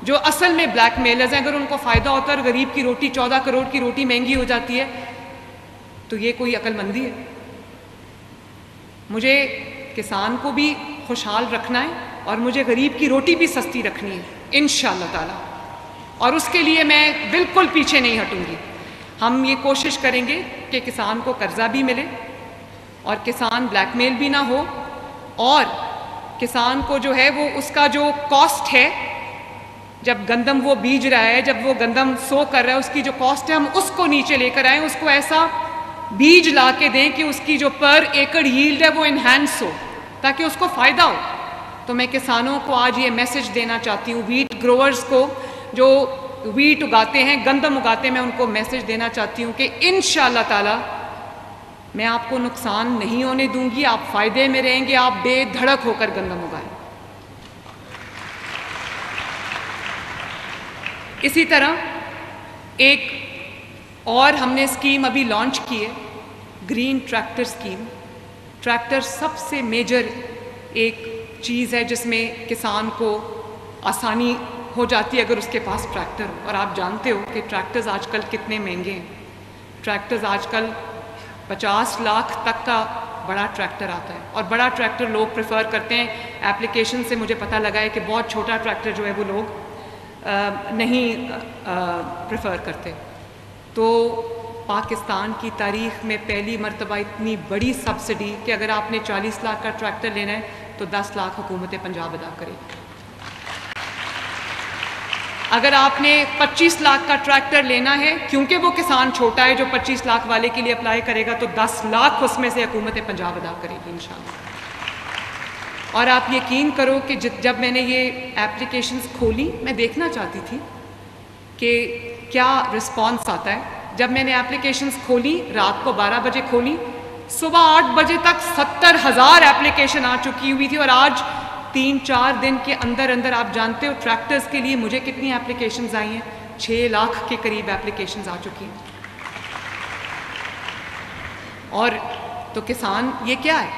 जो असल में ब्लैकमेलर्स हैं, अगर उनको फ़ायदा होता है और गरीब की रोटी 14 करोड़ की रोटी महंगी हो जाती है, तो ये कोई अक्लमंदी है? मुझे किसान को भी खुशहाल रखना है और मुझे गरीब की रोटी भी सस्ती रखनी है इंशाअल्लाह ताला, और उसके लिए मैं बिल्कुल पीछे नहीं हटूंगी। हम ये कोशिश करेंगे कि किसान को कर्जा भी मिले और किसान ब्लैकमेल भी ना हो, और किसान को जो है वो उसका जो कॉस्ट है, जब गंदम वो बीज रहा है, जब वो गंदम सो कर रहा है, उसकी जो कॉस्ट है हम उसको नीचे लेकर आएँ, उसको ऐसा बीज ला के दें कि उसकी जो पर एकड़ यील्ड है वो इन्हांस हो, ताकि उसको फ़ायदा हो। तो मैं किसानों को आज ये मैसेज देना चाहती हूँ, वीट ग्रोअर्स को जो वीट उगाते हैं, गंदम उगाते हैं, मैं उनको मैसेज देना चाहती हूँ कि इंशाअल्लाह ताला मैं आपको नुकसान नहीं होने दूंगी, आप फ़ायदे में रहेंगे, आप बेधड़क होकर गंदम उगाएं। इसी तरह एक और हमने स्कीम अभी लॉन्च की है, ग्रीन ट्रैक्टर स्कीम। ट्रैक्टर सबसे मेजर एक चीज़ है जिसमें किसान को आसानी हो जाती है अगर उसके पास ट्रैक्टर हो। और आप जानते हो कि ट्रैक्टर्स आजकल कितने महंगे हैं। ट्रैक्टर्स आजकल 50 लाख तक का बड़ा ट्रैक्टर आता है, और बड़ा ट्रैक्टर लोग प्रेफर करते हैं। एप्लीकेशन से मुझे पता लगा है कि बहुत छोटा ट्रैक्टर जो है वो लोग नहीं प्रेफर करते। तो पाकिस्तान की तारीख़ में पहली मर्तबा इतनी बड़ी सब्सिडी कि अगर आपने 40 लाख का ट्रैक्टर लेना है तो 10 लाख हुकूमत पंजाब अदा करेगी। अगर आपने 25 लाख का ट्रैक्टर लेना है, क्योंकि वो किसान छोटा है जो 25 लाख वाले के लिए अप्लाई करेगा, तो 10 लाख उसमें से हुकूमत पंजाब अदा करेगी इंशाअल्लाह। और आप यकीन करो कि जब मैंने ये एप्लीकेशंस खोली, मैं देखना चाहती थी कि क्या रिस्पांस आता है। जब मैंने एप्लीकेशंस खोली, रात को 12 बजे खोली, सुबह 8 बजे तक 70,000 एप्लीकेशन आ चुकी हुई थी। और आज 3-4 दिन के अंदर अंदर, आप जानते हो ट्रैक्टर्स के लिए मुझे कितनी एप्लीकेशंस आई हैं? 6 लाख के करीब एप्लीकेशंस आ चुकी हैं। और तो किसान ये क्या है?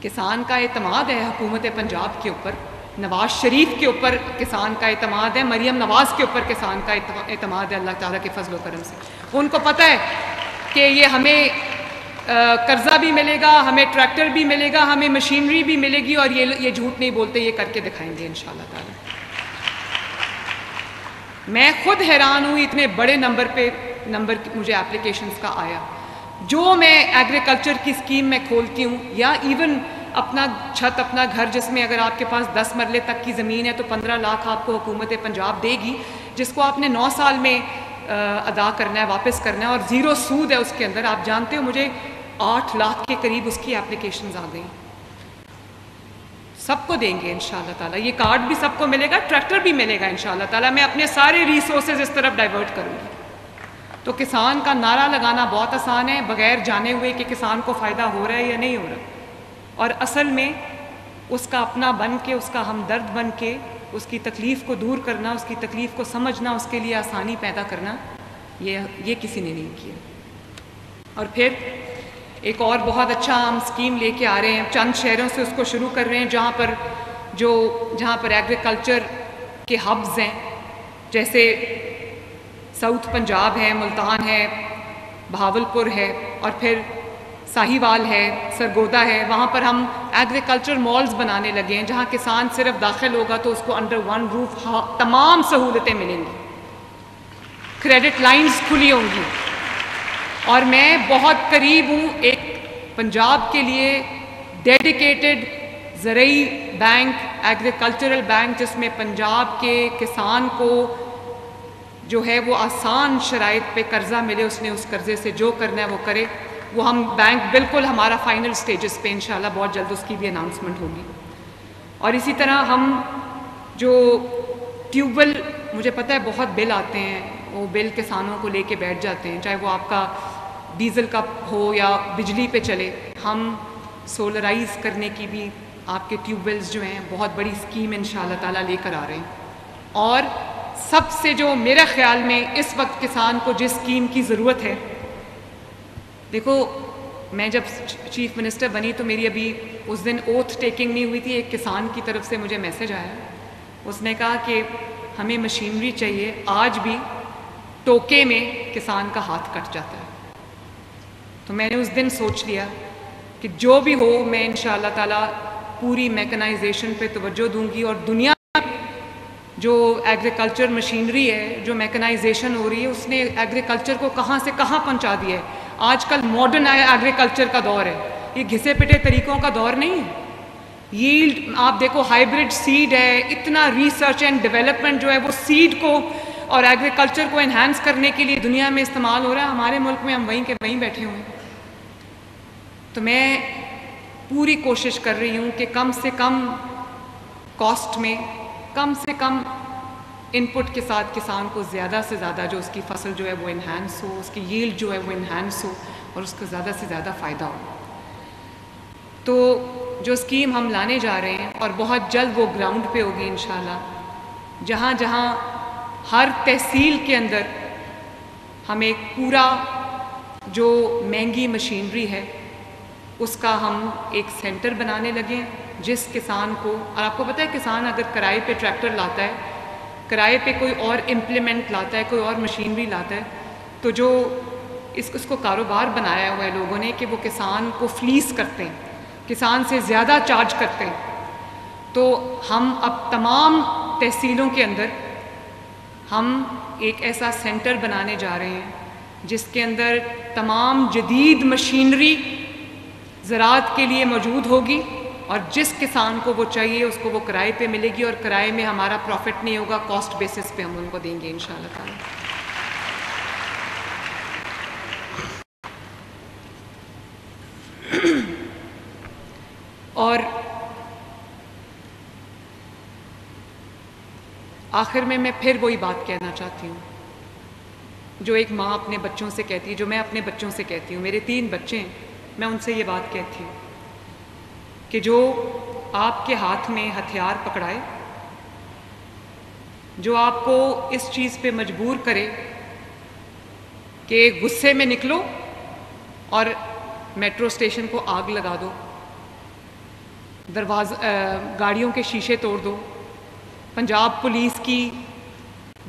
किसान का एतमाद है हुकूमत पंजाब के ऊपर, नवाज शरीफ के ऊपर किसान का एतमाद है, मरियम नवाज के ऊपर किसान का एतमाद है अल्लाह ताला के फजल करम से। उनको पता है कि ये हमें कर्जा भी मिलेगा, हमें ट्रैक्टर भी मिलेगा, हमें मशीनरी भी मिलेगी, और ये झूठ नहीं बोलते, ये करके दिखाएंगे इंशाअल्लाह ताला। मैं खुद हैरान हुई, इतने बड़े नंबर मुझे एप्लीकेशंस का आया। जो मैं एग्रीकल्चर की स्कीम में खोलती हूँ, या इवन अपना छत, अपना घर, जिसमें अगर आपके पास 10 मरले तक की ज़मीन है तो 15 लाख आपको हुकूमत पंजाब देगी, जिसको आपने 9 साल में अदा करना है, वापस करना है, और ज़ीरो सूद है उसके अंदर। आप जानते हो मुझे 8 लाख के करीब उसकी एप्लीकेशंस आ गई। सबको देंगे इंशाअल्लाह ताला, ये कार्ड भी सबको मिलेगा, ट्रैक्टर भी मिलेगा इंशाअल्लाह ताला। मैं अपने सारे रिसोर्सेज इस तरफ डाइवर्ट करूँगी। तो किसान का नारा लगाना बहुत आसान है, बगैर जाने हुए कि किसान को फ़ायदा हो रहा है या नहीं हो रहा, और असल में उसका अपना बन के, उसका हमदर्द बन के, उसकी तकलीफ़ को दूर करना, उसकी तकलीफ़ को समझना, उसके लिए आसानी पैदा करना, ये किसी ने नहीं किया। और फिर एक और बहुत अच्छा हम स्कीम लेके आ रहे हैं, चंद शहरों से उसको शुरू कर रहे हैं जहाँ पर एग्रीकल्चर के हब्स हैं, जैसे साउथ पंजाब है, मुल्तान है, बहावलपुर है, और फिर साहिवाल है, सरगोदा है। वहाँ पर हम एग्रीकल्चर मॉल्स बनाने लगे हैं, जहाँ किसान सिर्फ दाखिल होगा तो उसको अंडर वन रूफ तमाम सहूलतें मिलेंगी, क्रेडिट लाइंस खुली होंगी। और मैं बहुत करीब हूँ एक पंजाब के लिए डेडिकेटेड ज़रई बैंक, एग्रीकल्चरल बैंक, जिसमें पंजाब के किसान को जो है वो आसान शराइत पे कर्ज़ा मिले, उसने उस कर्ज़े से जो करना है वो करे। वो हम बैंक बिल्कुल हमारा फाइनल स्टेजेस पे इंशाल्लाह बहुत जल्द उसकी भी अनाउंसमेंट होगी। और इसी तरह हम जो ट्यूबवेल, मुझे पता है बहुत बिल आते हैं, वो बिल किसानों को लेके बैठ जाते हैं, चाहे वो आपका डीज़ल का हो या बिजली पे चले। हम सोलराइज़ करने की भी आपके ट्यूबवेल्स जो हैं बहुत बड़ी स्कीम इंशाअल्लाह ताला लेकर आ रहे हैं। और सबसे जो मेरे ख्याल में इस वक्त किसान को जिस स्कीम की ज़रूरत है, देखो मैं जब चीफ मिनिस्टर बनी तो मेरी अभी उस दिन ओथ टेकिंग नहीं हुई थी। एक किसान की तरफ से मुझे मैसेज आया, उसने कहा कि हमें मशीनरी चाहिए। आज भी टोके में किसान का हाथ कट जाता है। तो मैंने उस दिन सोच लिया कि जो भी हो मैं इंशाअल्लाह ताला पूरी मैकेनाइजेशन पे तवज्जो दूंगी। और दुनिया जो एग्रीकल्चर मशीनरी है, जो मैकेनाइजेशन हो रही है, उसने एग्रीकल्चर को कहाँ से कहाँ पहुँचा दिया है। आजकल मॉडर्न एग्रीकल्चर का दौर है, ये घिसे पिटे तरीक़ों का दौर नहीं है। यील्ड आप देखो, हाइब्रिड सीड है, इतना रिसर्च एंड डेवलपमेंट जो है वो सीड को और एग्रीकल्चर को एनहांस करने के लिए दुनिया में इस्तेमाल हो रहा है। हमारे मुल्क में हम वहीं के वहीं बैठे हुए हैं। तो मैं पूरी कोशिश कर रही हूँ कि कम से कम कॉस्ट में, कम से कम इनपुट के साथ किसान को ज़्यादा से ज़्यादा जो उसकी फसल जो है वो इन्हांस हो, उसकी यील्ड जो है वो इन्हांस हो और उसको ज़्यादा से ज़्यादा फ़ायदा हो। तो जो स्कीम हम लाने जा रहे हैं और बहुत जल्द वो ग्राउंड पे होगी इंशाल्लाह, जहाँ जहाँ हर तहसील के अंदर हम एक पूरा जो महंगी मशीनरी है उसका हम एक सेंटर बनाने लगे, जिस किसान को, और आपको पता है किसान अगर किराए पे ट्रैक्टर लाता है, किराए पे कोई और इम्प्लीमेंट लाता है, कोई और मशीनरी लाता है, तो जो इसको कारोबार बनाया हुआ है लोगों ने कि वो किसान को फ्लीस करते हैं, किसान से ज़्यादा चार्ज करते हैं। तो हम अब तमाम तहसीलों के अंदर हम एक ऐसा सेंटर बनाने जा रहे हैं जिसके अंदर तमाम जदीद मशीनरी ज़राअत के लिए मौजूद होगी और जिस किसान को वो चाहिए उसको वो किराए पे मिलेगी और किराए में हमारा प्रॉफिट नहीं होगा, कॉस्ट बेसिस पे हम उनको देंगे इंशाअल्लाह ताला। और आखिर में मैं फिर वही बात कहना चाहती हूँ जो एक माँ अपने बच्चों से कहती है, जो मैं अपने बच्चों से कहती हूँ। मेरे 3 बच्चे हैं, मैं उनसे ये बात कहती हूँ कि जो आपके हाथ में हथियार पकड़ाए, जो आपको इस चीज़ पे मजबूर करे कि गुस्से में निकलो और मेट्रो स्टेशन को आग लगा दो, गाड़ियों के शीशे तोड़ दो, पंजाब पुलिस की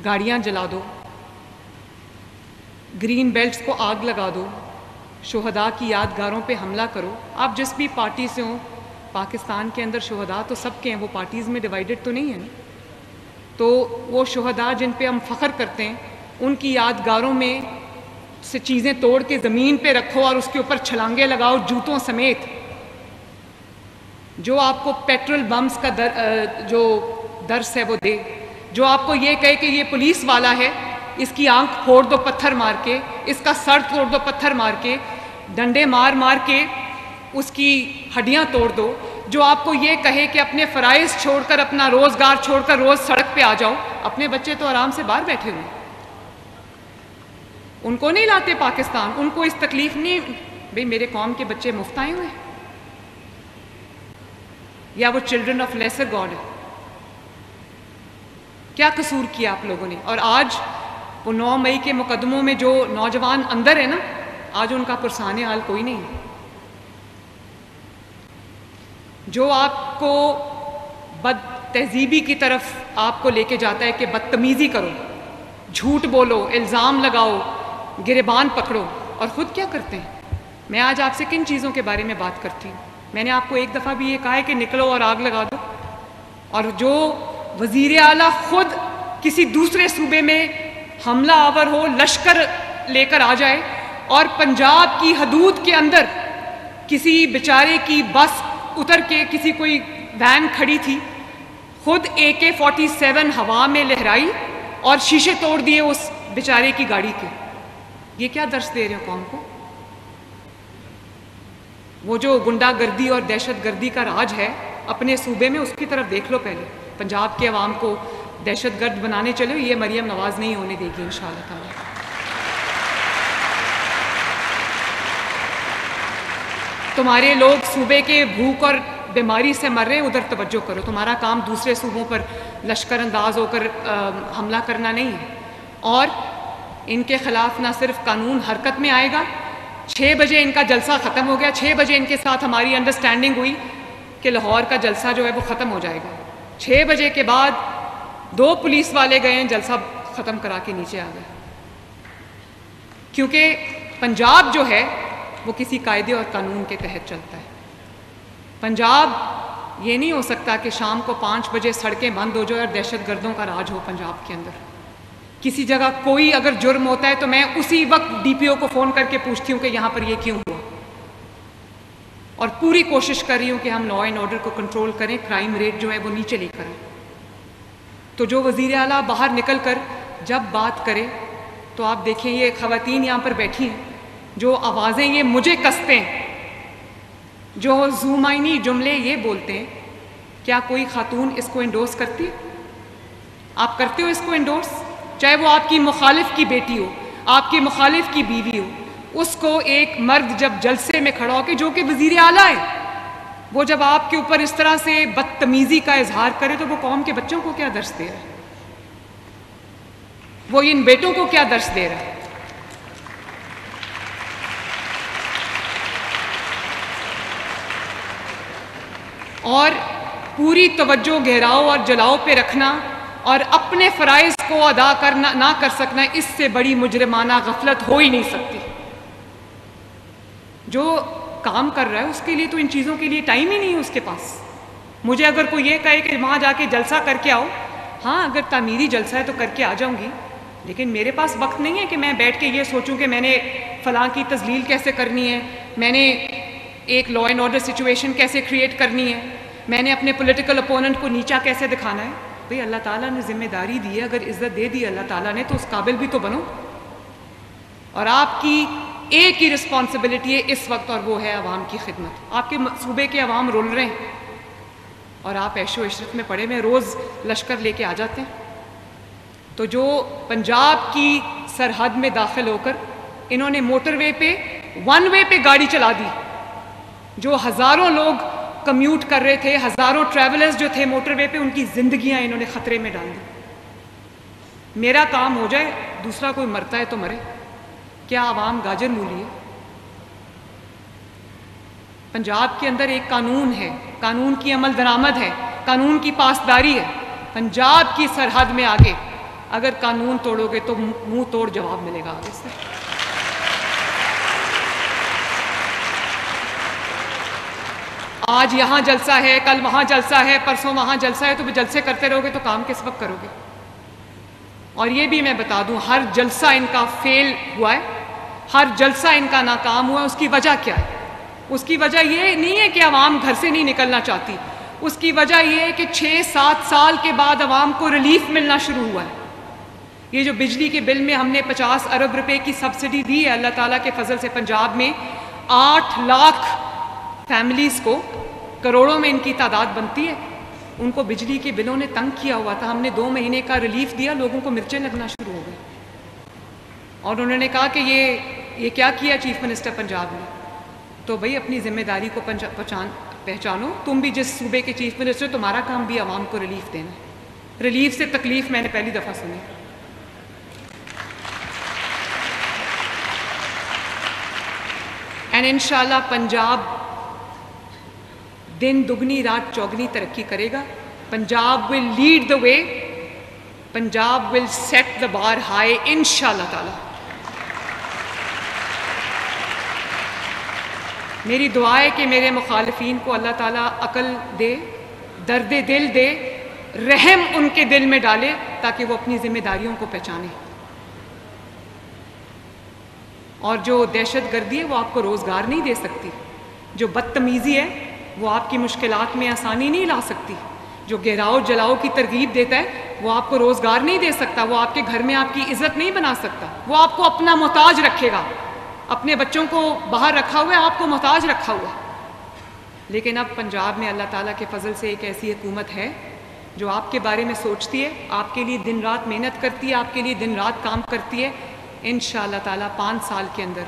गाड़ियां जला दो, ग्रीन बेल्ट्स को आग लगा दो, शुहदा की यादगारों पे हमला करो। आप जिस भी पार्टी से हो, पाकिस्तान के अंदर शुहदा तो सबके हैं, वो पार्टीज़ में डिवाइडेड तो नहीं है ना। तो वो शुहदा जिन पे हम फ़ख्र करते हैं, उनकी यादगारों में से चीज़ें तोड़ के ज़मीन पे रखो और उसके ऊपर छलांगे लगाओ जूतों समेत। जो आपको पेट्रोल बम्स का जो दर्स है वो दे, जो आपको ये कहे कि ये पुलिस वाला है, इसकी आंख फोड़ दो पत्थर मार के, इसका सर तोड़ दो पत्थर मार के, डंडे मार मार के उसकी हड्डियां तोड़ दो, जो आपको ये कहे कि अपने फ़राइज़ छोड़कर, अपना रोज़गार छोड़कर रोज़ सड़क पे आ जाओ। अपने बच्चे तो आराम से बाहर बैठे हुए, उनको नहीं लाते पाकिस्तान, उनको इस तकलीफ नहीं। भाई मेरे कौम के बच्चे मुफ्त आए हुए हैं या वो चिल्ड्रन ऑफ लेसर गॉड है? क्या कसूर किया आप लोगों ने? और आज वो 9 मई के मुकदमों में जो नौजवान अंदर है ना, आज उनका पुरसाने हाल कोई नहीं है। जो आपको बद तहजीबी की तरफ आपको लेके जाता है कि बदतमीज़ी करो, झूठ बोलो, इल्ज़ाम लगाओ, गिरबान पकड़ो, और ख़ुद क्या करते हैं? मैं आज आपसे किन चीज़ों के बारे में बात करती हूँ? मैंने आपको एक दफ़ा भी ये कहा है कि निकलो और आग लगा दो, और जो वज़ीर आला ख़ुद किसी दूसरे सूबे में हमला आवर हो, लश्कर लेकर आ जाए और पंजाब की हदूद के अंदर किसी बेचारे की बस उतर के, किसी कोई वैन खड़ी थी, खुद AK-47 हवा में लहराई और शीशे तोड़ दिए उस बेचारे की गाड़ी के। ये क्या दर्श दे रहे हो कौम को? वो जो गुंडागर्दी और दहशतगर्दी का राज है अपने सूबे में, उसकी तरफ देख लो पहले। पंजाब के अवाम को दहशतगर्द बनाने चले, ये मरियम नवाज नहीं होने देगी इंशाअल्लाह ताला। तुम्हारे लोग सूबे के भूख और बीमारी से मर रहे हैं उधर तवज्जो करो। तुम्हारा काम दूसरे सूबों पर लश्कर अंदाज होकर हमला करना नहीं है। और इनके ख़िलाफ़ ना सिर्फ कानून हरकत में आएगा, 6 बजे इनका जलसा ख़त्म हो गया, 6 बजे इनके साथ हमारी अंडरस्टैंडिंग हुई कि लाहौर का जलसा जो है वो ख़त्म हो जाएगा। 6 बजे के बाद 2 पुलिस वाले गए, जलसा ख़त्म करा के नीचे आ गए, क्योंकि पंजाब जो है वो किसी कायदे और कानून के तहत चलता है। पंजाब ये नहीं हो सकता कि शाम को 5 बजे सड़कें बंद हो जाए और दहशतगर्दों का राज हो पंजाब के अंदर। किसी जगह कोई अगर जुर्म होता है तो मैं उसी वक्त डीपीओ को फ़ोन करके पूछती हूँ कि यहाँ पर ये क्यों हुआ, और पूरी कोशिश कर रही हूँ कि हम लॉ एंड ऑर्डर को कंट्रोल करें, क्राइम रेट जो है वो नीचे लेकर आएं। तो जो वज़ीर आला बाहर निकल कर जब बात करे तो आप देखें ये ख़वातीन यहाँ पर बैठी हैं, जो आवाज़ें ये मुझे कसते हैं, जो ज़ुमाइनी जुमले ये बोलते हैं, क्या कोई खातून इसको इंडोर्स करती है? आप करते हो इसको इंडोर्स? चाहे वो आपकी मुखालिफ की बेटी हो, आपकी मुखालिफ की बीवी हो, उसको एक मर्द जब जलसे में खड़ा होकर, जो कि वज़ीर आला है, वो जब आपके ऊपर इस तरह से बदतमीज़ी का इजहार करे तो वो कौम के बच्चों को क्या दर्स दे रहा है? वो इन बेटों को क्या दर्स दे रहा है? और पूरी तवज्जो घेराव और जलाओ पे रखना और अपने फ़राइज़ को अदा करना ना कर सकना, इससे बड़ी मुजरिमाना गफलत हो ही नहीं सकती। जो काम कर रहा है उसके लिए तो इन चीज़ों के लिए टाइम ही नहीं है उसके पास। मुझे अगर कोई ये कहे कि वहाँ जाके जलसा करके आओ, हाँ अगर तामीरी जलसा है तो करके आ जाऊँगी, लेकिन मेरे पास वक्त नहीं है कि मैं बैठ के ये सोचूं कि मैंने फ़लाँ की तज़लील कैसे करनी है, मैंने एक लॉ एंड ऑर्डर सिचुएशन कैसे क्रिएट करनी है, मैंने अपने पॉलिटिकल अपोनेंट को नीचा कैसे दिखाना है। भाई अल्लाह ताला ने ज़िम्मेदारी दी है, अगर इज़्ज़त दे दी अल्लाह ताला ने तो उस काबिल भी तो बनो। और आपकी एक ही रिस्पॉन्सिबिलिटी है इस वक्त, और वो है आवाम की खिदमत। आपके सूबे के अवाम रुल रहे हैं और आप ऐशो इशरत में पड़े हुए, रोज़ लश्कर लेके आ जाते हैं। तो जो पंजाब की सरहद में दाखिल होकर इन्होंने मोटरवे पे, वन वे पे गाड़ी चला दी, जो हज़ारों लोग कम्यूट कर रहे थे, हज़ारों ट्रैवलर्स जो थे मोटरवे पे, उनकी ज़िंदगियां इन्होंने ख़तरे में डाल दी। मेरा काम हो जाए, दूसरा कोई मरता है तो मरे, क्या आवाम गाजर मूली है? पंजाब के अंदर एक कानून है, कानून की अमल दरामद है, कानून की पासदारी है। पंजाब की सरहद में आगे अगर कानून तोड़ोगे तो मुंह तोड़ जवाब मिलेगा आगे से। आज यहाँ जलसा है, कल वहाँ जलसा है, परसों वहाँ जलसा है, तो जलसे करते रहोगे तो काम किस वक्त करोगे? और ये भी मैं बता दूँ, हर जलसा इनका फेल हुआ है, हर जलसा इनका नाकाम हुआ है। उसकी वजह क्या है? उसकी वजह ये नहीं है कि आवाम घर से नहीं निकलना चाहती, उसकी वजह ये है कि 6-7 साल के बाद आवाम को रिलीफ मिलना शुरू हुआ है। ये जो बिजली के बिल में हमने 50 अरब रुपए की सब्सिडी दी है, अल्लाह ताला के फजल से पंजाब में 8 लाख फैमिलीज़ को, करोड़ों में इनकी तादाद बनती है, उनको बिजली के बिलों ने तंग किया हुआ था। हमने 2 महीने का रिलीफ दिया, लोगों को मिर्चें लगना शुरू हो गई। और उन्होंने कहा कि ये क्या किया चीफ मिनिस्टर पंजाब ने? तो भाई अपनी जिम्मेदारी को पहचानो। तुम भी जिस सूबे के चीफ मिनिस्टर, तुम्हारा काम भी आवाम को रिलीफ देना। रिलीफ से तकलीफ मैंने पहली दफ़ा सुनी। एंड इंशाल्लाह पंजाब दिन दुगनी रात चौगनी तरक्की करेगा। Punjab will lead the way, Punjab will set the bar high इंशाल्लाह ताला। मेरी दुआ है कि मेरे मुखालिफिन को अल्लाह ताला अकल दे, दर्द दिल दे, रहम उनके दिल में डाले, ताकि वो अपनी जिम्मेदारियों को पहचाने। और जो दहशत गर्दी है वो आपको रोज़गार नहीं दे सकती, जो बदतमीज़ी है वो आपकी मुश्किलात में आसानी नहीं ला सकती, जो गिराओ जलाओ की तरगीब देता है वो आपको रोज़गार नहीं दे सकता, वो आपके घर में आपकी इज़्ज़त नहीं बना सकता, वो आपको अपना मोहताज रखेगा। अपने बच्चों को बाहर रखा हुआ है, आपको मोहताज रखा हुआ है। लेकिन अब पंजाब में अल्लाह ताला के फजल से एक ऐसी हुकूमत है जो आपके बारे में सोचती है, आपके लिए दिन रात मेहनत करती है, आपके लिए दिन रात काम करती है। इंशाअल्लाह ताला 5 साल के अंदर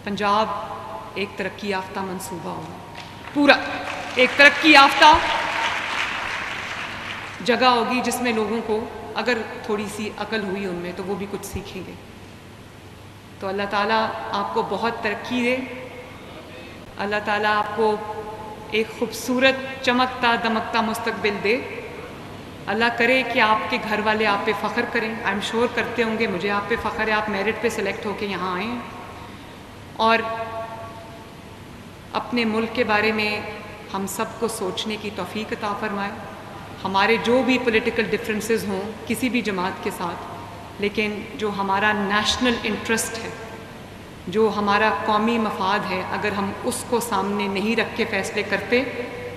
पंजाब एक तरक्की याफ्ता मंसूबा होगा पूरा। एक तरक्की याफ्ता जगह होगी जिसमें लोगों को अगर थोड़ी सी अकल हुई उनमें तो वो भी कुछ सीखेंगे। तो अल्लाह ताला आपको बहुत तरक्की दे, अल्लाह ताला आपको एक खूबसूरत चमकता दमकता मुस्तकबिल दे। अल्लाह करे कि आपके घर वाले आप पे फ़ख्र करें। आई एम श्योर करते होंगे, मुझे आप पे फ़ख्र है, आप मेरिट पे सिलेक्ट होके यहाँ आए हैं। और अपने मुल्क के बारे में हम सबको सोचने की तौफीक अता फरमाए। हमारे जो भी पॉलिटिकल डिफरेंसेस हों किसी भी जमात के साथ, लेकिन जो हमारा नेशनल इंटरेस्ट है, जो हमारा कौमी मफाद है, अगर हम उसको सामने नहीं रख के फ़ैसले करते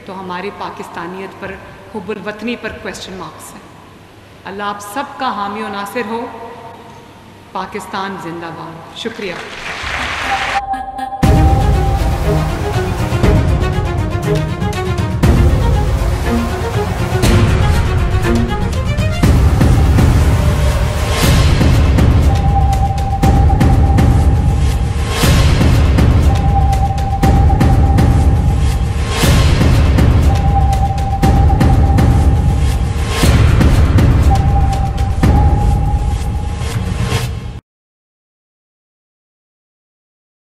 तो हमारी पाकिस्तानियत पर, हुब्बुल वतनी पर क्वेश्चन मार्क्स हैं। अल्लाह आप सब का हामी और नासिर हो। पाकिस्तान जिंदाबाद। शुक्रिया।